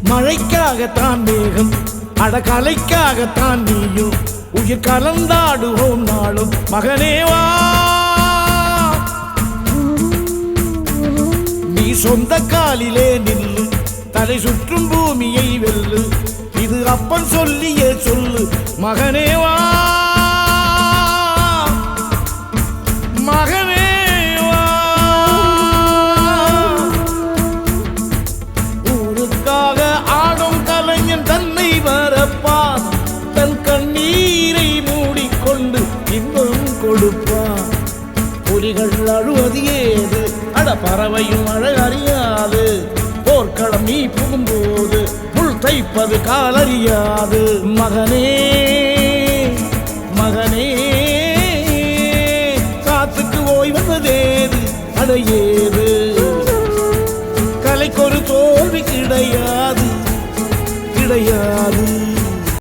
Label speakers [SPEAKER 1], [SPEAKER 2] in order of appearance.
[SPEAKER 1] மழைக்காகத்தான் மேகம் அடகலைக்காகத்தான் நீயும் உயிர் கலந்தாடுவோம் நாளும் மகனேவா நீ சொந்த காலிலே நில்லு தலை சுற்றும் பூமியை வெல்லு இது அப்பன் சொல்லியே சொல்லு மகனேவா மகனேவா ஊருக்காக ஆடும் கலைஞன் தன்னை வரப்பான் தன் கண்ணீரை மூடிக்கொண்டு இன்பம் கொடுப்பான் புலிகள் அழுவது ஏது அட பறவையும் அழகறியாது போர்க்களம் நீ புகும்போது முள் தைப்பது காலறியாது மகனே மகனே காத்துக்கு ஓய்வதேது அடையேது கலைக்கொரு தோல்வி கிடையாது கிடையாது